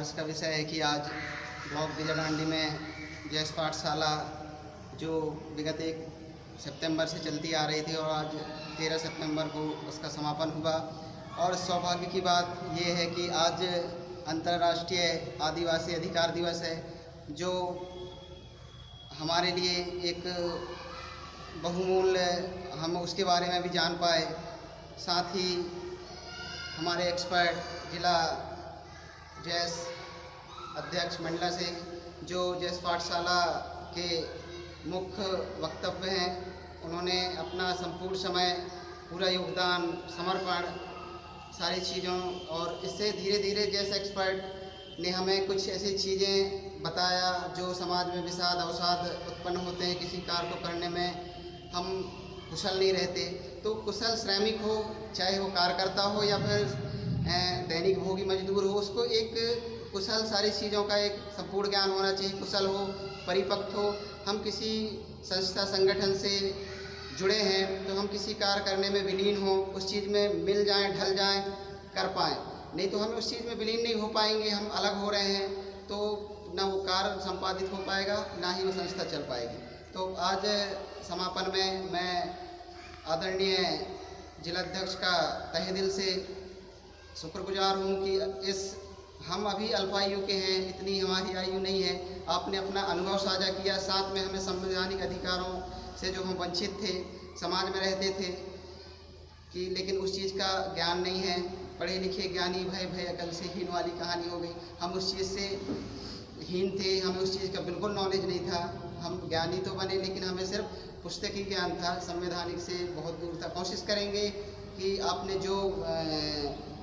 हर्ष का विषय है कि आज ब्लॉक बिजरडांडी में जैस पाठशाला जो विगत 1 सितंबर से चलती आ रही थी और आज 13 सितंबर को उसका समापन हुआ। और सौभाग्य की बात ये है कि आज अंतर्राष्ट्रीय आदिवासी अधिकार दिवस है, जो हमारे लिए एक बहुमूल्य, हम उसके बारे में भी जान पाए। साथ ही हमारे एक्सपर्ट जिला जैस अध्यक्ष मंडला से जो जैस पाठशाला के मुख्य वक्तव्य हैं, उन्होंने अपना संपूर्ण समय, पूरा योगदान, समर्पण, सारी चीज़ों, और इससे धीरे धीरे जैसे एक्सपर्ट ने हमें कुछ ऐसी चीज़ें बताया जो समाज में विषाद अवसाद उत्पन्न होते हैं। किसी कार्य को करने में हम कुशल नहीं रहते, तो कुशल श्रमिक हो, चाहे वो कार्यकर्ता हो या फिर दैनिक भोगी मजदूर हो, उसको एक कुशल सारी चीज़ों का एक संपूर्ण ज्ञान होना चाहिए। कुशल हो, परिपक्व हो। हम किसी संस्था संगठन से जुड़े हैं तो हम किसी कार्य करने में विलीन हो, उस चीज़ में मिल जाएं, ढल जाएं, कर पाएँ। नहीं तो हम उस चीज़ में विलीन नहीं हो पाएंगे। हम अलग हो रहे हैं तो ना वो कार्य संपादित हो पाएगा, ना ही वो संस्था चल पाएगी। तो आज समापन में मैं आदरणीय जिलाध्यक्ष का तहे दिल से शुक्रगुजार हूँ कि इस हम अभी अल्प आयु के हैं, इतनी हमारी आयु नहीं है। आपने अपना अनुभव साझा किया, साथ में हमें संवैधानिक अधिकारों से जो हम वंचित थे, समाज में रहते थे कि लेकिन उस चीज़ का ज्ञान नहीं है। पढ़े लिखे ज्ञानी भय भय अकल से हीन वाली कहानी हो गई। हम उस चीज़ से हीन थे, हमें उस चीज़ का बिल्कुल नॉलेज नहीं था। हम ज्ञानी तो बने लेकिन हमें सिर्फ पुस्तकी ज्ञान था, संवैधानिक से बहुत दूर था। कोशिश करेंगे कि आपने जो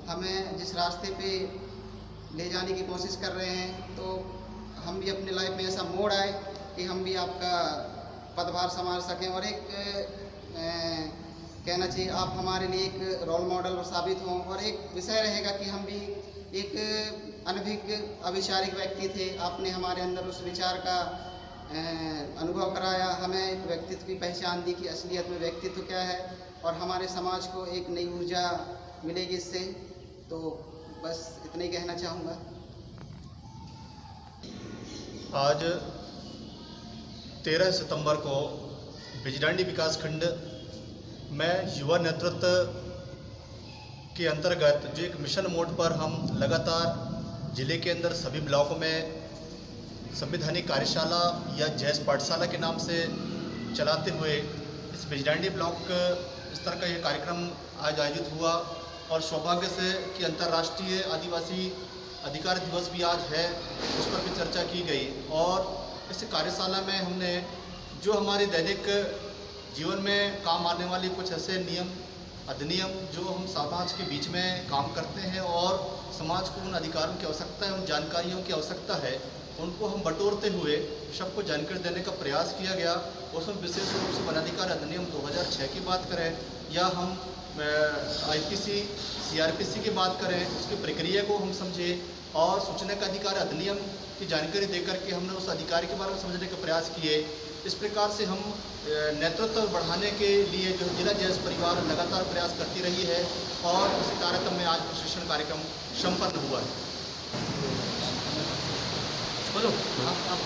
हमें जिस रास्ते पे ले जाने की कोशिश कर रहे हैं, तो हम भी अपने लाइफ में ऐसा मोड़ आए कि हम भी आपका पदभार संभाल सकें। और एक कहना चाहिए, आप हमारे लिए एक रोल मॉडल साबित हों। और एक विषय रहेगा कि हम भी एक अनभिज्ञ अविचारिक व्यक्ति थे, आपने हमारे अंदर उस विचार का अनुभव कराया, हमें एक व्यक्तित्व की पहचान दी कि असलियत में व्यक्तित्व क्या है, और हमारे समाज को एक नई ऊर्जा मिलेगी इससे। तो बस इतना ही कहना चाहूँगा। आज 13 सितंबर को बिजरडांडी विकासखंड में युवा नेतृत्व के अंतर्गत जो एक मिशन मोड पर हम लगातार जिले के अंदर सभी ब्लॉकों में संवैधानिक कार्यशाला या जैस पाठशाला के नाम से चलाते हुए इस बिजरडांडी ब्लॉक स्तर का ये कार्यक्रम आज आयोजित हुआ। और सौभाग्य से कि अंतर्राष्ट्रीय आदिवासी अधिकार दिवस भी आज है, उस पर भी चर्चा की गई। और इस कार्यशाला में हमने जो हमारे दैनिक जीवन में काम आने वाले कुछ ऐसे नियम अधिनियम जो हम समाज के बीच में काम करते हैं और समाज को उन अधिकारों की आवश्यकता है, उन जानकारियों की आवश्यकता है, उनको हम बटोरते हुए सबको जानकारी देने का प्रयास किया गया। उसमें विशेष रूप से वन अधिकार अधिनियम 2006 की बात करें या हम IPC CRPC की बात करें, उसकी प्रक्रिया को हम समझें, और सूचना का अधिकार अधिनियम की जानकारी देकर के हमने उस अधिकार के बारे में समझने का प्रयास किए। इस प्रकार से हम नेतृत्व बढ़ाने के लिए जो जिला जैस परिवार लगातार प्रयास करती रही है, और उसी कार्यक्रम में आज प्रशिक्षण कार्यक्रम संपन्न हुआ है। बोलो, आप